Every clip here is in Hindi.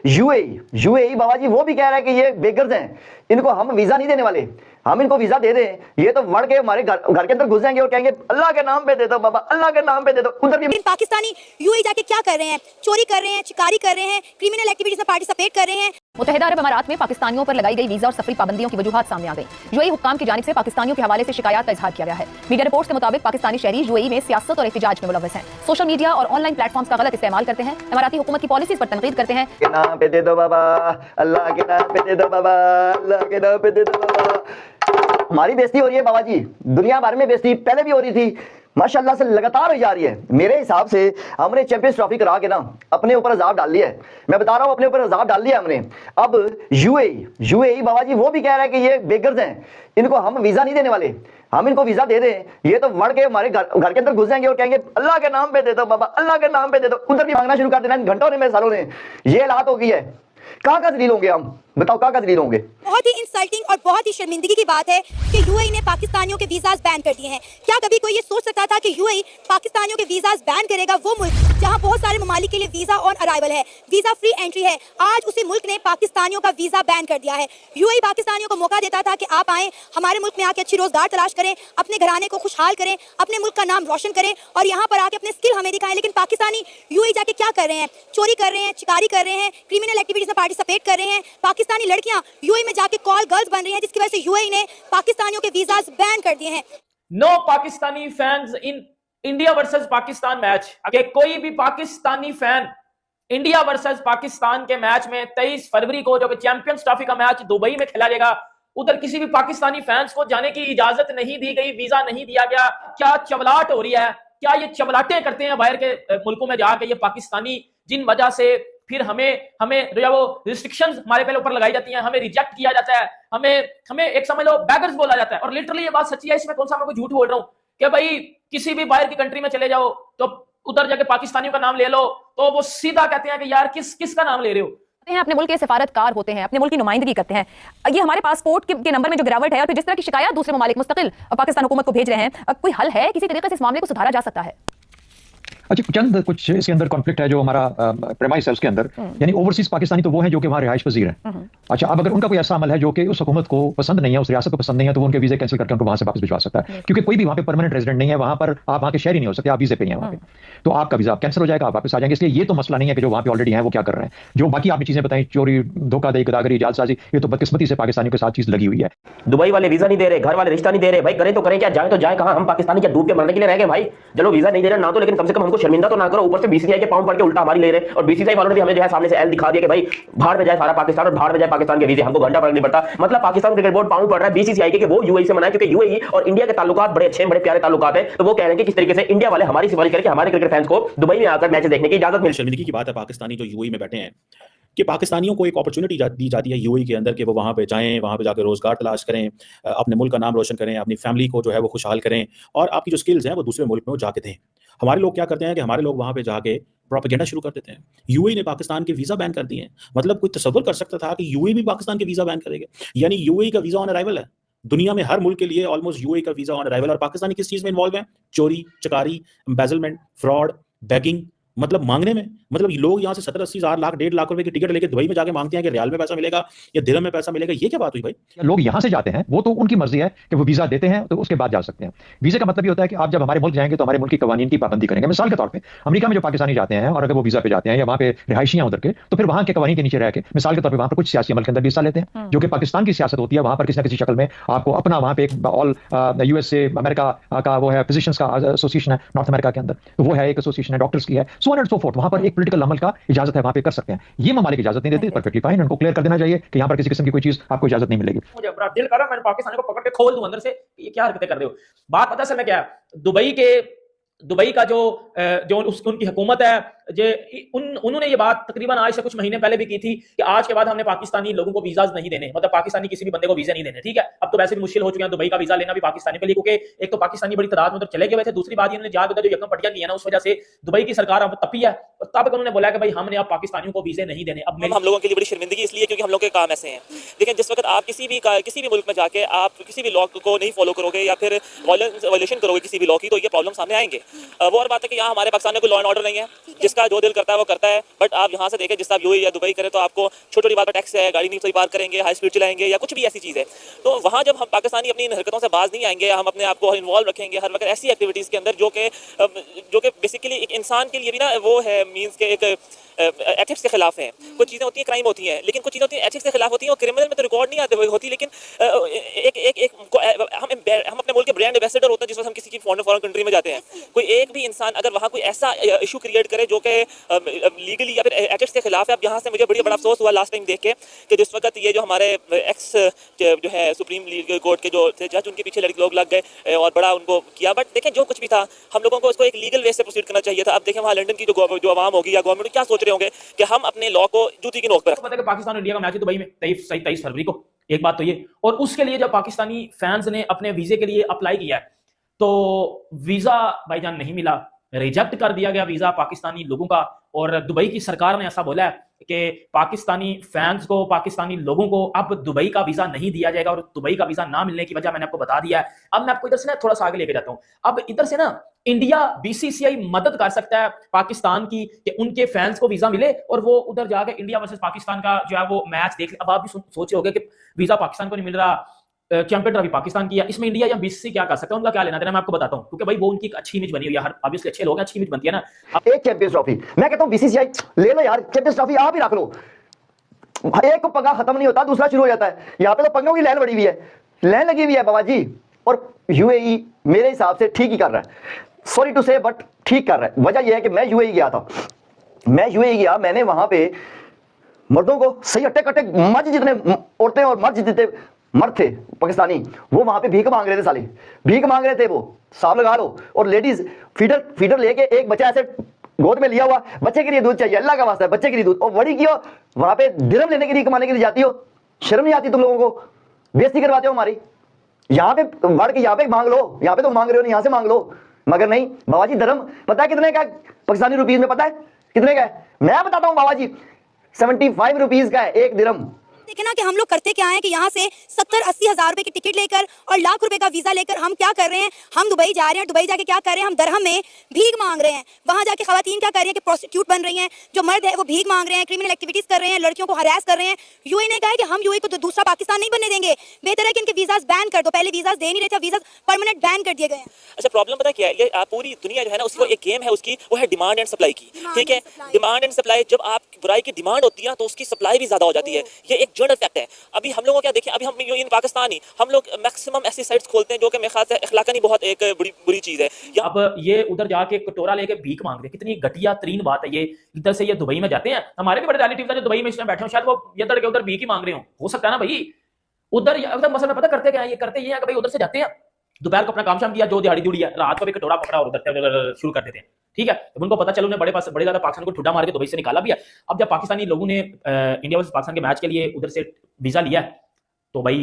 यूएई यूएई बाबा जी वो भी कह रहा है कि ये बेगर्स हैं, इनको हम वीजा नहीं देने वाले, हम इनको वीजा दे दें, ये तो बढ़ के हमारे घर के अंदर घुस जाएंगे और कहेंगे अल्लाह के नाम पे दे दो बाबा, अल्लाह के नाम पे दे दो। उधर भी पाकिस्तानी यूएई जाके क्या कर रहे हैं? चोरी कर रहे हैं, चिकारी कर रहे हैं, क्रिमिनल एक्टिविटीज में पार्टिसिपेट कर रहे हैं। मुत्तहिदा अरब अमारात में पाकिस्तानियों पर लगाई गई वीजा और सफरी पाबंदियों की वजूहात सामने आ गई। यूएई हुक्काम की जानिब से पाकिस्तानियों के हवाले से शिकायत का इजहार किया गया है। मीडिया रिपोर्ट्स के मुताबिक पाकिस्तानी शहरी यूएई में सियासत और एहतिजाज में मुलव्वस हैं, सोशल मीडिया और ऑनलाइन प्लेटफॉर्म्स का गलत इस्तेमाल करते हैं, इमाराती हुकूमत की पॉलिसीज पर तनकीद करते हैं। के नाम पे दे दो बाबा, अल्लाह के नाम पे दे दो बाबा, अल्लाह के नाम पे दे दो बाबा। हमारी बेइज्जती हो रही है बाबा जी, दुनिया भर में बेइज्जती पहले भी हो रही थी, माशाल्लाह से लगातार हो जा रही है। मेरे हिसाब से हमने चैंपियंस ट्रॉफी करा के ना अपने ऊपर अजाब डाल लिया है, मैं बता रहा हूँ अपने ऊपर अजाब डाल लिया हमने। अब यूएई बाबा जी वो भी कह रहा है कि ये बेगर्स हैं, इनको हम वीजा नहीं देने वाले, हम इनको वीजा दे दें, ये तो बढ़ के हमारे घर के अंदर घुस जाएंगे और कहेंगे अल्लाह के नाम पे दे दो बाबा, अल्लाह के नाम पे दे दो। उधर भी मांगना शुरू कर देना घंटों ने, सालों ने। ये हालात हो गई है, कहाँ जलील होंगे हम, बताओ कहाँ जलील होंगे। बहुत ही इंसल्टिंग और बहुत ही शर्मिंदगी की बात है कि यूएई ने पाकिस्तानियों के वीजाज बैन कर दिए हैं। क्या कभी कोई ये सोच सकता था कि यूएई पाकिस्तानियों के वीजाज बैन करेगा? वो मुल्क जहां बहुत सारे ममालिक के लिए वीजा ऑन अराइवल है, वीजा फ्री एंट्री है, आज उसी मुल्क ने पाकिस्तानियों का वीजा बैन कर दिया है। यूएई पाकिस्तानियों को मौका देता था कि आप आए, हमारे मुल्क में आके अच्छी रोजगार तलाश करें, अपने घराने को खुशहाल करें, अपने मुल्क का नाम रोशन करें और यहाँ पर आके अपने स्किल हमें दिखाएं। लेकिन पाकिस्तानी यूएई जाके क्या कर रहे हैं? चोरी कर रहे हैं, चिकारी कर रहे हैं, क्रिमिनल एक्टिविटीज में पार्टिसिपेट कर रहे हैं। पाकिस्तानी लड़कियां यूएई में जाके कॉल गर्ल्स बन रही हैं, जिसकी वजह से यूएई ने पाकिस्तानियों के वीजाज बैन कर दिए हैं। No Pakistani fans in India versus Pakistan match. अगर कोई भी Pakistani fan India versus Pakistan के मैच में 23 फरवरी को जो कि चैंपियंस ट्रॉफी का मैच दुबई में खेला जाएगा, उधर किसी भी पाकिस्तानी फैंस को जाने की इजाजत नहीं दी गई, वीजा नहीं दिया गया। क्या चवलाट हो रही है, क्या ये चवलाटे करते हैं बाहर के मुल्कों में जाके ये पाकिस्तानी, जिन वजह से फिर हमें जो वो रिस्ट्रिक्शंस हमारे पहले ऊपर लगाई जाती हैं, हमें रिजेक्ट किया जाता है, हमें एक समझ लो बैगर्स बोला जाता है। और लिटरली ये बात सच्ची है, इसमें कौन सा मैं कोई झूठ बोल रहा हूं कि भाई किसी भी बाहर की कंट्री में चले जाओ तो उधर जाके पाकिस्तानियों का नाम ले लो तो वो सीधा कहते हैं कि यार किसका नाम ले रहे हो। अपने मुल्क के सिफारतकार होते हैं, अपने मुल्क की नुमाइंदगी करते हैं। ये हमारे पासपोर्ट के नंबर में जो गिरावट है और फिर जिस तरह की शिकायत दूसरे ममालिक मुस्तकिल पाकिस्तान हुकूमत को भेज रहे हैं, कोई हल है? किसी तरीके से इस मामले को सुधारा जा सकता है? अच्छा, चंद कुछ इसके अंदर कॉन्फ्लिक्ट है जो हमारा प्रेमाइस है उसके अंदर, यानी ओवरसीज पाकिस्तानी तो वो हैं जो कि वहाँ रिहाइश पजीर हैं। अच्छा, अब अगर उनका कोई ऐसा अमल है जो कि उस हुकूमत को पसंद नहीं है, उस रियासत को पसंद नहीं है, तो वो उनके वीजे कैंसिल करके उनको वहां से वापस भिजवा सकता है, क्योंकि कोई भी वहाँ पे परमानेंट रेजिडेंट नहीं है, वहाँ पर आप वहाँ के शहरी नहीं हो सकते, आप वीजे पे ही हैं वहाँ पे, तो आपका वीजा कैंसिल हो जाएगा, आप वापस आ जाएंगे। इसलिए ये तो मसला नहीं है कि जो वहाँ पे ऑलरेडी है वो क्या कर रहे हैं। जो बाकी आपने चीजें बताई, चोरी, धोखाधड़ी, गदागरी, जालसाजी, ये तो बदकिस्मती से पाकिस्तानियों के साथ चीज लगी हुई है। दुबई वाले वीजा नहीं दे रहे, घर वाले रिश्ता नहीं दे रहे, भाई करें तो करें क्या, जाए तो जाए कहां? हम पाकिस्तानी क्या डूब के मरने के लिए रह गए? भाई चलो वीजा नहीं दे रहे ना, तो लेकिन कम से कम हमको शर्मिंदा तो ना करो। ऊपर से बीसीसीआई के पाउंड पड़ के उल्टा हमारी ले रहे, और बीसीसीआई वालों ने भी हमें जो है सामने से एल दिखा दिया कि भाई भाड़ में जाए सारा पाकिस्तान और भाड़ में जाए पाकिस्तान के वीजे, हमको घंटा फर्क नहीं पड़ता। मतलब पाकिस्तान क्रिकेट बोर्ड पाउंड पड़ रहा है बीसीसीआई के कि वो यूएई से मनाए, क्योंकि यूएई और इंडिया के ताल्लुकात बड़े अच्छे, बड़े प्यारे ताल्लुकात है। तो वो कह रहे हैं कि किस तरीके से इंडिया वाले हमारी सिफारिश करके हमारे क्रिकेट फैंस को दुबई में आकर मैच देखने की इजाजत मिल। शर्मिंदगी की बात है पाकिस्तानी जो यूएई में बैठे हैं कि पाकिस्तानियों को एक अपॉर्चुनिटी दी जाती है यूएई के अंदर कि वो वहाँ पे जाएं, वहाँ पे जाकर रोजगार तलाश करें, अपने मुल्क का नाम रोशन करें, अपनी फैमिली को जो है वो खुशहाल करें, और आपकी जो स्किल्स हैं वो दूसरे मुल्क में वो जाके दें। हमारे लोग क्या करते हैं कि हमारे लोग वहाँ पे जाके प्रोपेगेंडा शुरू कर देते हैं। यूएई ने पाकिस्तान के वीजा बैन कर दिए हैं। मतलब कोई तसव्वुर कर सकता था कि यूएई भी पाकिस्तान के वीजा बैन करेगा? यानी यूएई का वीजा ऑन अराइवल है दुनिया में हर मुल्क के लिए, ऑलमोस्ट यूएई का वीजा ऑन अराइवल। और पाकिस्तानी किस चीज में इन्वॉल्व है? चोरी, चकारी, एम्बेजलमेंट, फ्रॉड, बैगिंग, मतलब मांगने में। मतलब लोग यहाँ से 70-80 हज़ार लाख 1.5 लाख रुपए की टिकट लेके दुबई में जाके मांगते हैं कि रियाल में पैसा मिलेगा या दिरहम में पैसा मिलेगा। ये क्या बात हुई भाई? लोग यहाँ से जाते हैं, वो तो उनकी मर्जी है कि वो वीजा देते हैं तो उसके बाद जा सकते हैं। वीजे का मतलब ये होता है कि आप जब हमारे मुल्क जाएंगे तो हमारे मुल्क की कवानीन की पाबंदी करेंगे। मिसाल के तौर पे अमेरिका में जो पाकिस्तानी जाते हैं और अगर वो वीजा पे जाते हैं या वहाँ पे रिहायशी हैं उधर के, तो फिर वहाँ के कवानीन के नीचे रह के मिसाल के तौर पर वहाँ पर कुछ सियासी अमल के अंदर हिस्सा लेते हैं, जो कि पाकिस्तान की सियासत होती है। वहाँ पर किसी न किसी शक्ल में आपको अपना वहाँ पे एक ऑल यूएसए अमेरिका का वो है फिजिशियंस का एसोसिएशन है नॉर्थ अमेरिका के अंदर, तो वो है एक एसोसिएशन है, डॉक्टर्स की है, so on and so fourth. वहाँ पर एक पॉलिटिकल अमल का इजाजत है, वहाँ पे कर सकते हैं। ये ममालिक इजाजत नहीं देते, परफेक्टली फाइन, उनको क्लियर कर देना चाहिए कि यहाँ पर किसी किस्म की कोई चीज आपको इजाजत नहीं मिलेगी। मुझे बड़ा दिल कर रहा है मैंने पाकिस्तानी को पकड़ के खोल दूं अंदर से, ये क्या हरकतें कर रहे हो। बात पता है मैं क्या, दुबई का जो उनकी हुकूमत है, उन्होंने ये बात तकरीबन आज से कुछ महीने पहले भी की थी कि आज के बाद हमने पाकिस्तानी लोगों को वीजाज नहीं देने, मतलब पाकिस्तानी किसी भी बंदे को वीजा नहीं देने। ठीक है, अब तो वैसे भी मुश्किल हो चुके हैं दुबई का वीजा लेना भी पाकिस्तानी के लिए, क्योंकि एक तो पाकिस्तानी बड़ी तादाद में उधर चले गए थे, दूसरी बात इन्होंने जहां जो यकम पटिया किया ना, उस वजह से दुबई की सरकार अब तपी है। तब उन्होंने बोला कि भाई हमने अब पाकिस्तानियों को वीजे नहीं देने। अब हम लोगों के लिए बड़ी शर्मिंदगी इसलिए क्योंकि हम लोग के काम ऐसे हैं। लेकिन जिस वक्त आप किसी भी मुल्क में जाके आप किसी भी लॉ को नहीं फॉलो करोगे या फिर वायलेशन करोगे किसी भी लॉ की, तो ये प्रॉब्लम सामने आएंगे। वो और बात है कि यहाँ हमारे पाकिस्तान में कोई लॉ एंड ऑर्डर नहीं है, जिसका जो दिल करता है वो करता है। बट आप यहाँ से देखें, जिस आप यूएई या दुबई करें तो आपको छोटी छोटी बात पर टैक्स है, गाड़ी नहीं सही पार करेंगे, हाई स्पीड चलाएंगे या कुछ भी ऐसी चीज़ है। तो वहाँ जब हम पाकिस्तानी अपनी इन हरकतों से बाज नहीं आएंगे, हम अपने आप को इन्वॉल्व रखेंगे हर वक्त ऐसी एक्टिविटीज़ के अंदर जो कि बेसिकली एक इंसान के लिए भी ना वो है मीन्स के एक एथिक्स के खिलाफ हैं। कुछ चीज़ें होती हैं क्राइम होती हैं, लेकिन कुछ चीज़ें होती हैं एथिक्स के खिलाफ होती हैं और क्रिमिनल में तो रिकॉर्ड नहीं आते हुए होती। लेकिन हम अपने मुल्क के ब्रांड एम्बेसडर होता है जिस वक्त हम किसी की फॉरेन कंट्री में जाते हैं। कोई एक भी इंसान अगर वहाँ कोई ऐसा इशू क्रिएट करे जो कि लीगली या फिर एथिक्स के खिलाफ है। अब यहाँ से मुझे बड़ा अफसोस हुआ लास्ट टाइम देख के कि जिस वक्त ये जो हमारे एक्स जो है सुप्रीम कोर्ट के जो थे जज, उनके पीछे लड़के लोग लग गए और बड़ा उनको किया। बट देखें, जो कुछ भी था हम लोगों को उसको एक लीगल वे से प्रोसीड करना चाहिए था। अब देखें वहाँ लंदन की जो आवाम होगी या गवर्नमेंट क्या सोच रहे होंगे कि हम अपने लॉ को जूती की नोक पर। पता है कि पाकिस्तान और इंडिया का मैच है दुबई में 23 फरवरी को। एक बात तो ये, और उसके लिए जब पाकिस्तानी फैंस ने अपने वीजे के लिए अप्लाई किया है तो वीजा भाईजान नहीं मिला, रिजेक्ट कर दिया गया वीजा पाकिस्तानी लोगों का। और दुबई की सरकार ने ऐसा बोला है कि पाकिस्तानी फैंस को, पाकिस्तानी लोगों को अब दुबई का वीजा नहीं दिया जाएगा। और दुबई का वीजा ना मिलने की वजह मैंने आपको बता दिया है। अब मैं आपको इधर से ना थोड़ा सा आगे लेके जाता हूं। अब इधर से ना इंडिया बीसीसीआई मदद कर सकता है पाकिस्तान की कि उनके फैंस को वीजा मिले और वो उधर जाके इंडिया वर्सेस पाकिस्तान का जो है वो मैच देख ले। अब आप भी सोच रहे होगे कि वीजा पाकिस्तान को नहीं मिल रहा, चैंपियन ट्रॉफी पाकिस्तान की है, इसमें इंडिया या बीसीसी क्या कर सकता है, उनका क्या लेना देना, मैं आपको बताता हूं। क्योंकि भाई वो उनकी एक अच्छी इमेज बनी हुई है, हर ऑब्वियसली अच्छे लोग हैं, अच्छी इमेज बनती है ना। एक चैंपियंस ट्रॉफी, मैं कहता हूं बीसीसीआई ले लो यार, चैंपियंस ट्रॉफी आप ही रख लो। एक को पंगा खत्म नहीं होता, दूसरा शुरू हो जाता है। यहाँ पे तो पंगों की लाइन बड़ी हुई है, लाइन लगी हुई है बाबा जी। और यूएई मेरे हिसाब से ठीक ही कर रहा है, सॉरी टू से बट ठीक कर रहा है। वजह यह है कि मैं यूएई गया था, मैंने वहां पे मर्दों को सही अट्टे कट्टे मर्द जितने औरतें और मर्द जितने मर्द थे पाकिस्तानी, वो वहां पे भीख मांग रहे थे, साले भीख मांग रहे थे। वो साहब लगा लो। और लेडीज फीडर लेके एक बच्चा ऐसे गोद में लिया हुआ, बच्चे के लिए दूध चाहिए, अल्लाह का वास्ता है बच्चे के लिए दूध। और बड़ी की वहां पे दिरहम लेने के लिए, कमाने के लिए जाती हो, शर्म नहीं आती तुम लोगों को? बेइज्जती करवाते हो हमारी। यहाँ पे बढ़ के यहाँ पे मांग लो, यहाँ पे तो मांग रहे हो नहीं, यहाँ से मांग लो। मगर नहीं बाबा जी, दिरहम पता है कितने का पाकिस्तानी रुपीज में? पता है कितने का है? मैं बताता हूँ बाबा जी, 75 रुपीज का है एक दिरहम। देखे ना कि हम लोग करते क्या है कि यहाँ से 70-80 हजार रुपए की टिकट लेकर और लाख रुपए का वीजा लेकर हम क्या कर रहे हैं, हम दुबई जा रहे हैं। दुबई जाके क्या कर रहे हैं, हम दरहम में भीख मांग रहे हैं। वहां जाके खवातीन क्या कर रही है कि प्रोस्टिट्यूट बन रही हैं, जो मर्द है वो भीख मांग रहे हैं, क्रिमिनल एक्टिविटीज कर रहे हैं, लड़कियों को हरास कर रहे हैं। यूएई ने कहा है कि हम यूएई को तो दूसरा पाकिस्तान नहीं बनने देंगे, बेहतर है कि इनके वीजाज बैन कर दो। पहले वीजाज दे नहीं रहे थे, वीजाज परमानेंट बैन कर दिए गए हैं। अच्छा, प्रॉब्लम पता क्या है, ये पूरी दुनिया जो है ना उसको एक गेम है उसकी, वो है डिमांड एंड सप्लाई की। ठीक है, डिमांड एंड सप्लाई। जब आप बुराई की डिमांड होती है तो उसकी सप्लाई भी ज्यादा हो जाती है। ये एक जनरल फैक्ट है। अभी हम लोगों को क्या देखें, अभी हम इन पाकिस्तानी हम लोग मैक्सिमम ऐसी साइट्स खोलते हैं जो कि मेरे ख्याल से अखलाकनी बहुत एक बुरी चीज है। अब ये उधर जाके कटोरा लेके भीख मांग रहे, कितनी घटिया तरीन बात है ये। इधर से ये दुबई में जाते हैं, हमारे भी बड़े रिलेटिव्स हैं जो दुबई में इसमें बैठे हो, शायद वो ये तड़के उधर भीख ही मांग रहे हो सकता है ना भाई। उधर मसल में पता करते क्या है, ये करते ये है कि भाई उधर से जाते हैं, दोपहर को अपना काम शाम किया, जो दिहाड़ी जुड़ी है, रात को भी कटोरा पकड़ा और उधर शुरू कर देते हैं। ठीक है, तो उनको पता चला, उन्हें बड़े ज्यादा पाकिस्तान को ठुड्डा मार के दुबई से निकाला भी है। अब जब पाकिस्तानी लोगों ने इंडिया वर्सेस पाकिस्तान के मैच के लिए उधर से वीजा लिया है तो भाई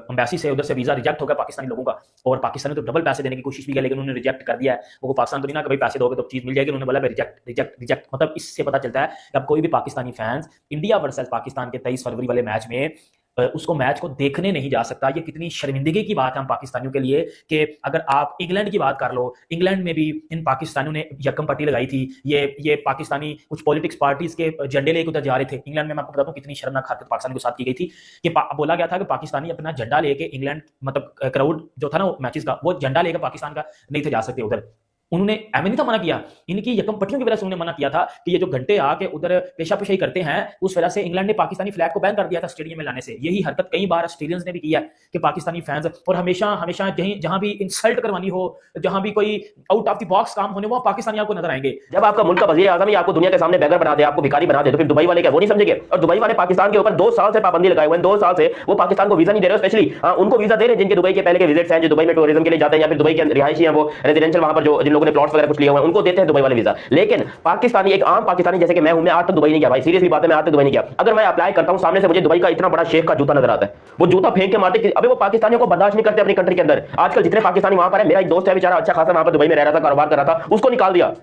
एम्बेसी से उधर से वीजा रिजेक्ट हो गया पाकिस्तानी लोगों का। और पाकिस्तान ने तो डबल पैसे देने की कोशिश भी की, लेकिन उन्होंने रिजेक्ट कर दिया है। वो पाकिस्तान तो नहीं ना कि भाई पैसे दोगे तो चीज मिल जाएगी, उन्होंने बोला रिजेक्ट। मतलब इससे पता चलता है कि अब कोई भी Pakistani fans India versus Pakistan के 23 फरवरी वाले मैच में उसको मैच को देखने नहीं जा सकता। ये कितनी शर्मिंदगी की बात है हम पाकिस्तानियों के लिए कि अगर आप इंग्लैंड की बात कर लो, इंग्लैंड में भी इन पाकिस्तानियों ने यकम पट्टी लगाई थी। ये पाकिस्तानी कुछ पॉलिटिक्स पार्टीज के झंडे लेके उधर जा रहे थे इंग्लैंड में। मैं आपको बताता हूँ कितनी शर्मनाक हरकत पाकिस्तान के साथ की गई थी कि बोला गया था कि पाकिस्तानी अपना झंडा लेके इंग्लैंड, मतलब क्राउड जो था ना मैचेस का, वो झंडा लेकर पाकिस्तान का नहीं थे जा सकते उधर। उन्होंने एमएन था मना किया, इनकी यकम पट्टियों की वजह से उन्होंने मना किया था कि ये जो घंटे आके उधर पेशाही करते हैं, उस वजह से इंग्लैंड ने पाकिस्तानी फ्लैग को बैन कर दिया था स्टेडियम में लाने से। यही हरकत कई बार ऑस्ट्रेलियंस ने भी किया है कि पाकिस्तानी फैंस, और हमेशा जहां भी इंसल्ट करवानी हो, जहां भी कोई आउट ऑफ द बॉक्स काम होने, वो पाकिस्तानी आपको नजर आएंगे। जब आपका मुल्क का वजीर आज़म ही आपको दुनिया के सामने बेगर बना दे, आपको भिखारी बना दे, तो फिर दुबई वाले क्या वो नहीं समझेंगे? और दुबई वाले पाकिस्तान के ऊपर 2 साल से पाबंदी लगाए हुए हैं, 2 साल से वो पाकिस्तान को वीजा नहीं दे रहे। स्पेशली उनको वीजा दे रहे हैं जिनके दुबई के पहले के विजिट्स हैं, जो दुबई में टूरिज्म के लिए जाते हैं, या फिर दुबई के रिहायशी हैं, वो रेजिडेंशियल वहां पर जो जिन लोगों ने प्लॉट्स वगैरह कुछ लिए हुए हैं, उनको देते हैं दुबई वाले वीजा। लेकिन पाकिस्तानी, एक आम पाकिस्तानी जैसे कि मैं हूं, मैं आज तक दुबई नहीं गया भाई, सीरियसली बात है, मैं आज तक दुबई नहीं गया। अगर मैं अप्लाई करता हूं, सामने से मुझे दुबई का इतना बड़ा शेख का जूता नजर आता है, वो जूता फेंक के मारते। अबे वो पाकिस्तानियों को बर्दाश्त नहीं करते अपनी कंट्री के अंदर। आजकल जितने पाकिस्तानी वहां पर है, मेरा एक दोस्त है बेचारा अच्छा खासा वहां पर दुबई में रह रहा था, कारोबार कर रहा था, उसको निकाल दिया।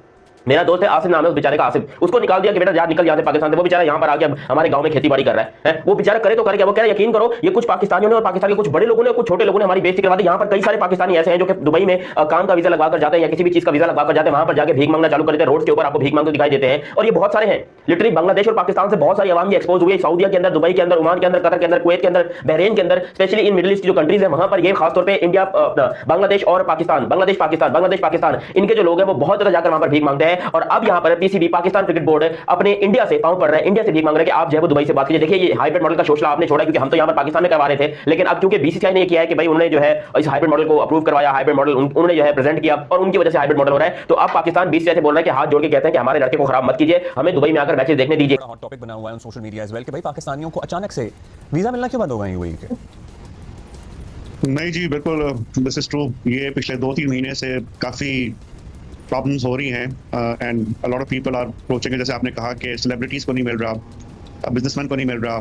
मेरा दोस्त है आसिफ, नाम है उस बेचारे का आसिफ, उसको निकाल दिया कि बेटा यार निकल यहाँ से पाकिस्तान से। वो बेचारा यहाँ पर आके हमारे गांव में खेती-बाड़ी कर रहा है। वो बेचारा करे तो करे क्या? वो कह रहा है यकीन करो ये कुछ पाकिस्तानियों ने और पाकिस्तान के कुछ बड़े लोगों ने, कुछ छोटे लोगों ने हमारी बेइज्जती करवा दी। यहाँ पर कई सारे पाकिस्तानी ऐसे हैं जो कि दुबई में काम का वीजा लगवा कर जाते हैं या किसी भी चीज का वीजा लगवा कर जाते हैं, वहां पर जाके भीख मांगना चालू कर देते हैं। रोड के ऊपर आपको भीख मांगते दिखाई देते हैं और ये बहुत सारे हैं। लिटरली बांग्लादेश और पाकिस्तान से बहुत सारी आवाम ये एक्सपोज हुई है, सऊदीया के अंदर, दुबई के अंदर, ओमान के अंदर, कतर के अंदर, कुवैत के अंदर, बहरीन के अंदर, स्पेशली इन मिडिल ईस्ट की जो कंट्रीज है वहां पर ये खासतौर पे इंडिया, बांग्लादेश और पाकिस्तान, बांग्लादेश पाकिस्तान इनके जो लोग हैं वो बहुत ज्यादा जाकर वहां पर भीख मांगते हैं। और अब यहाँ पर पीसीबी पाकिस्तान क्रिकेट बोर्ड अपने इंडिया से पांव पड़ रहा है, इंडिया से भीख मांग रहा है कि आप जो है वो दुबई से बात कीजिए। देखिए ये हाइब्रिड मॉडल का शोषला आपने छोड़ा, क्योंकि हम तो यहाँ पर पाकिस्तान में करवा रहे थे, लेकिन अब क्योंकि बीसीसीआई ने किया है कि भाई उन्होंने जो है इस हाइब्रिड मॉडल को अप्रूव करवाया, हाइब्रिड मॉडल उन्होंने जो है प्रेजेंट किया और उनकी वजह से हाइब्रिड मॉडल हो रहा है। तो अब पाकिस्तान बीसीसीआई से बोल रहा है कि हाथ जोड़ के कहते हैं कि हमारे लड़के को खराब मत कीजिए, हमें दुबई में आकर मैचेस देखने दीजिए। हॉट टॉपिक बना हुआ है on social media as well कि भाई पाकिस्तानियों को अचानक से वीजा मिलना क्यों बंद हो गए यूएई के? नहीं जी, बिल्कुल दिस इज ट्रू। ये पिछले 2-3 महीने से काफ़ी प्रॉब्लम्स हो रही हैं and a lot of people are approaching, जैसे आपने कहा कि सेलिब्रिटीज़ को नहीं मिल रहा, बिजनेसमैन को नहीं मिल रहा।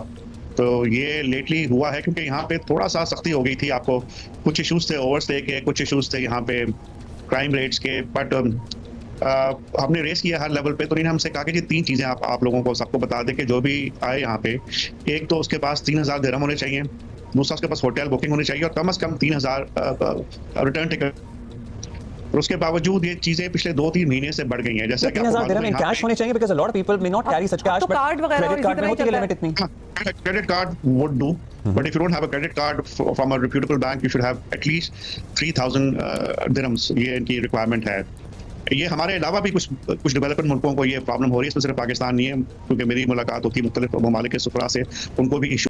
तो ये लेटली हुआ है क्योंकि यहाँ पे थोड़ा सा सख्ती हो गई थी। आपको कुछ इश्यूज थे ओवरस्टे के, कुछ इश्यूज थे यहाँ पे क्राइम रेट्स के, बट हमने रेस किया हर लेवल पे। तो इन्होंने हमसे कहा कि जी 3 चीज़ें आप लोगों को सबको बता दें कि जो भी आए यहाँ पे, एक तो उसके पास 3000 दिरहम होने चाहिए, दूसरा उसके पास होटल बुकिंग होनी चाहिए और कम से कम 3000 रिटर्न टिकट। और उसके बावजूद ये चीजें पिछले 2-3 महीने से बढ़ गई हैं। जैसे कि 3000 दिरहम इन कैश होने चाहिए because a lot of people may not carry such cash, but credit card में होती है लिमिट इतनी। Credit card would do, but if you don't have a credit card from a reputable bank you should have at least 3000 dirhams. ये इनकी रिक्वायरमेंट है। ये हमारे अलावा भी कुछ डेवलपिंग मुल्कों को ये प्रॉब्लम हो रही है, इसमें सिर्फ पाकिस्तान नहीं है, क्योंकि मेरी मुलाकात होती है मुख्तलिफ ममालिक के सुफरा से, उनको भी इशू